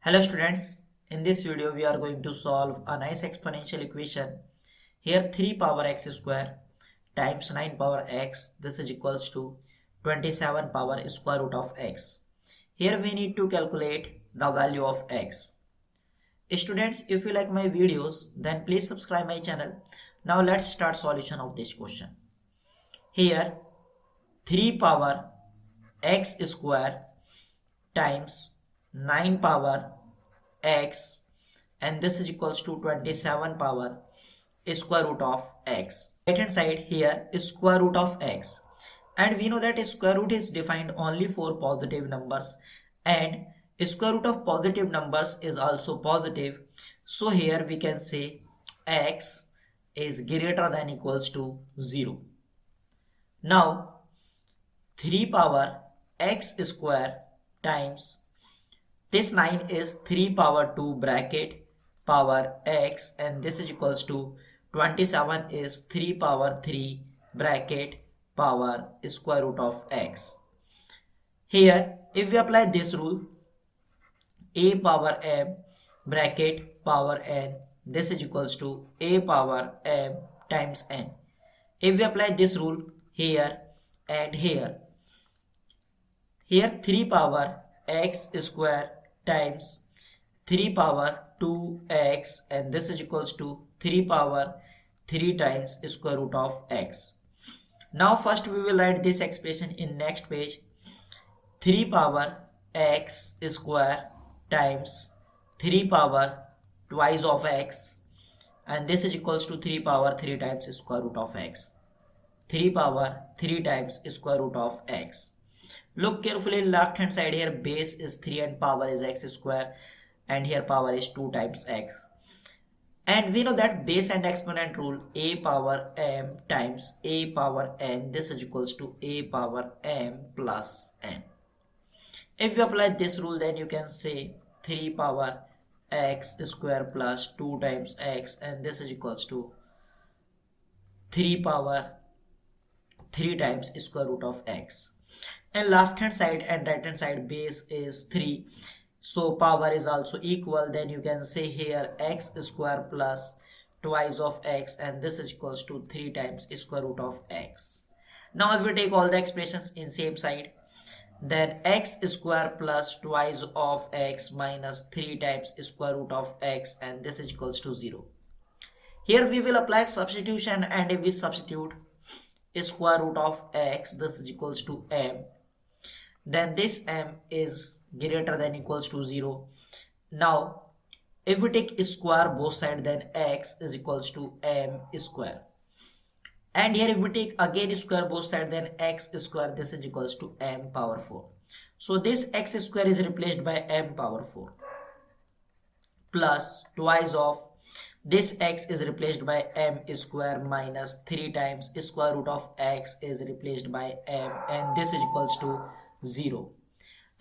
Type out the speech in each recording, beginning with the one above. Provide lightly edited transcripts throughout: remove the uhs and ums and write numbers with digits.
Hello students, in this video we are going to solve a nice exponential equation. Here 3 power x square times 9 power x, this is equals to 27 power square root of x. Here we need to calculate the value of x. Students, if you like my videos, then please subscribe my channel. Now let's start solution of this question. Here 3 power x square times 9 power x, and this is equals to 27 power square root of x. Right hand side here is square root of x, and we know that square root is defined only for positive numbers, and square root of positive numbers is also positive. So here we can say x is greater than equals to 0. Now 3 power x square times this 9 is 3 power 2 bracket power x, and this is equals to 27 is 3 power 3 bracket power square root of x. Here if we apply this rule, a power m bracket power n, this is equals to a power m times n. If we apply this rule here and here 3 power x square times 3 power 2x, and this is equals to 3 power 3 times square root of x. Now first we will write this expression in next page. 3 power x square times 3 power twice of x, and this is equals to 3 power 3 times square root of x. 3 power 3 times square root of x. Look carefully in left hand side, here base is 3 and power is x square, and here power is 2 times x. And we know that base and exponent rule, a power m times a power n, this is equals to a power m plus n. If you apply this rule, then you can say 3 power x square plus 2 times x, and this is equals to 3 power 3 times square root of x. And left hand side and right hand side base is 3, so power is also equal. Then you can say here x square plus twice of x, and this is equals to 3 times square root of x. Now if we take all the expressions in same side, then x square plus twice of x minus 3 times square root of x, and this is equals to 0. Here we will apply substitution, and if we substitute square root of x, this is equals to m, then this m is greater than equals to 0. Now if we take square both sides, then x is equals to m square, and here if we take again square both sides, then x square, this is equals to m power 4. So this x square is replaced by m power 4 plus twice of this x is replaced by m square minus 3 times square root of x is replaced by m, and this is equals to 0.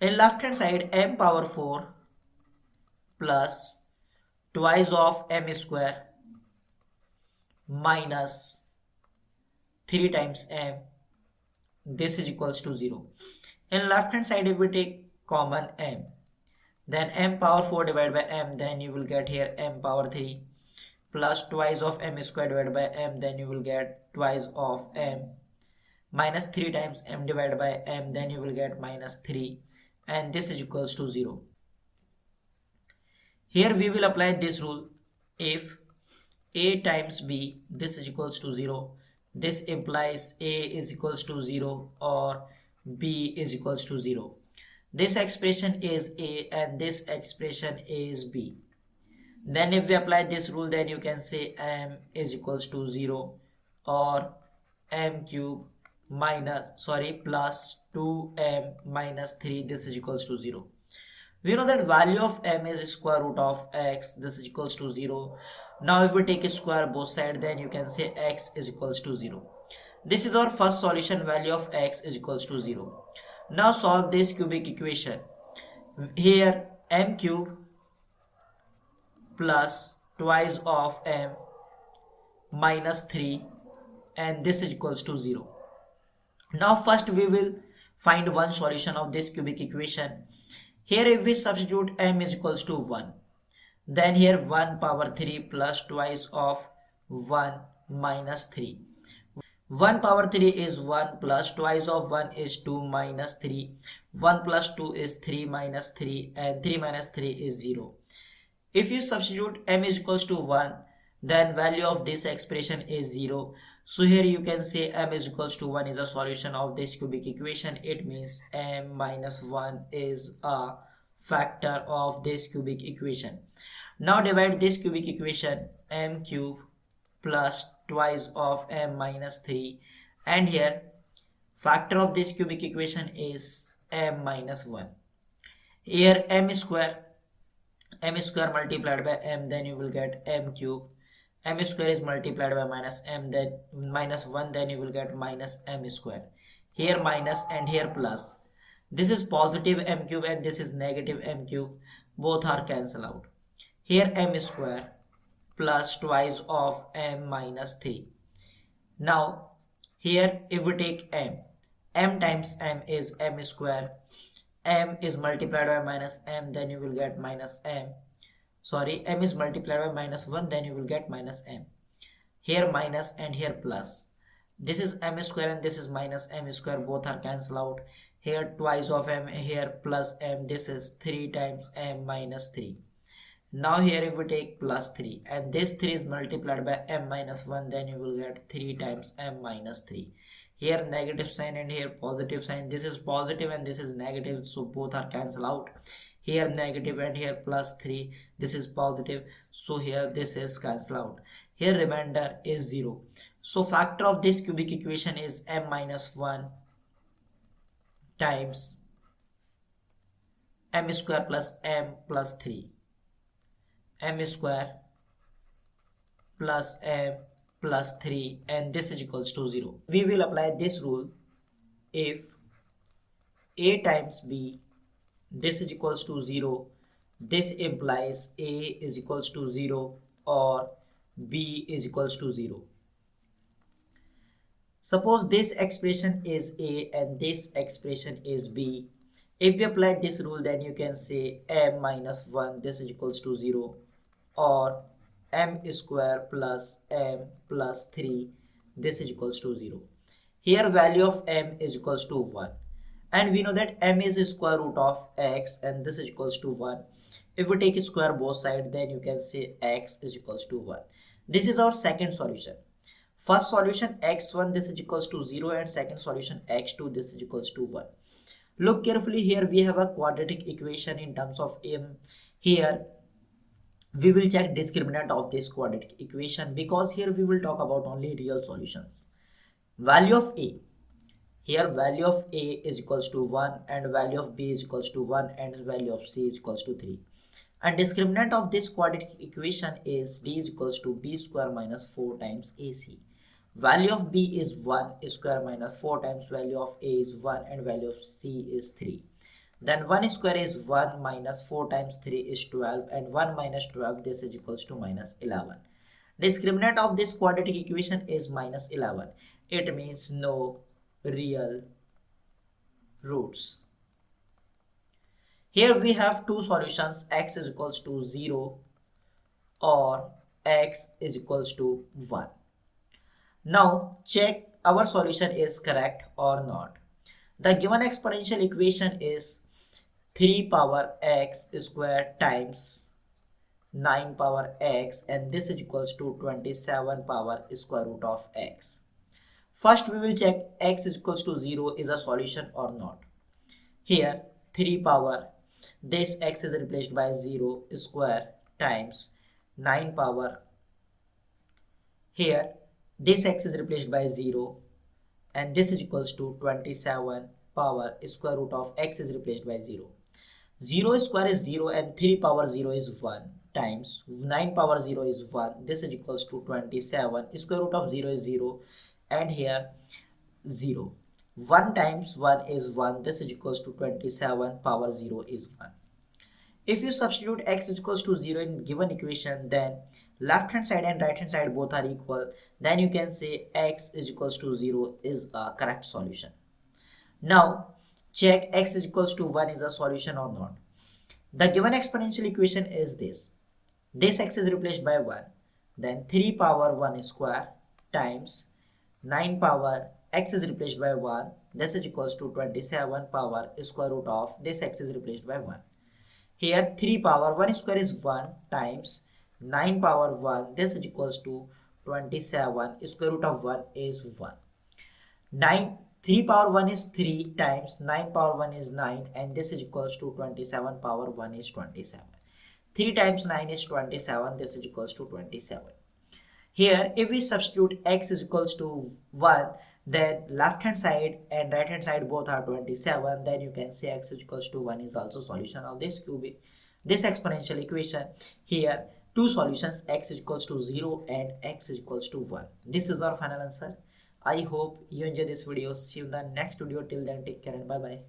In left hand side, m power 4 plus twice of m square minus 3 times m, this is equals to 0. In left hand side, if we take common m, then m power 4 divided by m, then you will get here m power 3 plus twice of m square divided by m, then you will get twice of m minus 3 times m divided by m, then you will get minus 3, and this is equals to 0. Here we will apply this rule. If a times b, this is equals to 0, this implies a is equals to 0 or b is equals to 0. This expression is a and this expression is b. Then if we apply this rule, then you can say m is equals to 0 or m cube plus 2m minus 3, this is equals to 0. We know that value of m is square root of x, this is equals to 0. Now if we take a square both sides, then you can say x is equals to 0. This is our first solution, value of x is equals to 0. Now solve this cubic equation. Here m cube plus twice of m minus 3, and this is equals to 0. Now first we will find one solution of this cubic equation. Here if we substitute m is equals to 1, then here 1 power 3 plus twice of 1 minus 3. 1 power 3 is 1 plus twice of 1 is 2 minus 3. 1 plus 2 is 3 minus 3 and 3 minus 3 is 0. If you substitute m is equals to 1, then value of this expression is 0. So here you can say m is equals to 1 is a solution of this cubic equation. It means m minus 1 is a factor of this cubic equation. Now divide this cubic equation m cube plus twice of m minus 3, and here factor of this cubic equation is m minus 1. Here m square multiplied by m, then you will get m cube. M square is multiplied by minus m, then minus 1, then you will get minus m square. Here minus and here plus. This is positive m cube and this is negative m cube. Both are cancelled out. Here m square plus twice of m minus 3. Now here if we take m times m is m square. M is multiplied by minus m, then you will get minus m. Sorry, m is multiplied by minus 1, then you will get minus m. Here minus and here plus. This is m square and this is minus m square. Both are cancelled out. Here twice of m, here plus m. This is 3 times m minus 3. Now here if we take plus 3 and this 3 is multiplied by m minus 1, then you will get 3 times m minus 3. Here negative sign and here positive sign. This is positive and this is negative, so both are cancelled out. Here negative and here plus 3. This is positive, so here this is cancelled out. Here remainder is 0. So factor of this cubic equation is m minus 1 times m square plus m plus 3. M square plus m plus 3, and this is equals to 0. We will apply this rule if a times b, this is equals to 0. This implies a is equals to 0 or b is equals to 0. Suppose this expression is a and this expression is b. If we apply this rule, then you can say m minus 1, this is equals to 0, or m square plus m plus 3, this is equals to 0. Here value of m is equals to 1, and we know that m is square root of x and this is equals to 1. If we take square both sides, then you can say x is equals to 1. This is our second solution. First solution x1, this is equals to 0, and second solution x2, this is equals to 1. Look carefully, here we have a quadratic equation in terms of m. Here we will check discriminant of this quadratic equation, because here we will talk about only real solutions. Value of a, here value of a is equals to 1 and value of b is equals to 1 and value of c is equals to 3. And discriminant of this quadratic equation is d is equals to b square minus 4 times ac. Value of b is 1 square minus 4 times value of a is 1 and value of c is 3. Then 1 square is 1 minus 4 times 3 is 12, and 1 minus 12, this is equals to minus 11. Discriminant of this quadratic equation is minus 11. It means no real roots. Here we have two solutions, x is equals to 0 or x is equals to 1. Now check our solution is correct or not. The given exponential equation is 3 power x square times 9 power x, and this is equals to 27 power square root of x. First we will check x is equals to 0 is a solution or not. Here 3 power, this x is replaced by 0 square times 9 power. Here this x is replaced by 0 and this is equals to 27 power square root of x is replaced by 0. 0 square is 0 and 3 power 0 is 1 times 9 power 0 is 1. This is equals to 27. Square root of 0 is 0 and here 0. 1 times 1 is 1. This is equals to 27 power 0 is 1. If you substitute x is equals to 0 in given equation, then left hand side and right hand side both are equal. Then you can say x is equals to 0 is a correct solution. Now check x is equals to 1 is a solution or not. The given exponential equation is this x is replaced by 1, then 3 power 1 square times 9 power x is replaced by 1, this is equals to 27 power square root of this x is replaced by 1. Here 3 power 1 square is 1 times 9 power 1, this is equals to 27, square root of 1 is 1. 3 power 1 is 3 times 9 power 1 is 9, and this is equals to 27 power 1 is 27. 3 times 9 is 27, this is equals to 27. Here if we substitute x is equals to 1, then left hand side and right hand side both are 27, then you can say x is equals to 1 is also solution of this exponential equation. Here two solutions, x is equals to 0 and x is equals to 1. This is our final answer. I hope you enjoy this video. See you in the next video. Till then, take care and bye bye.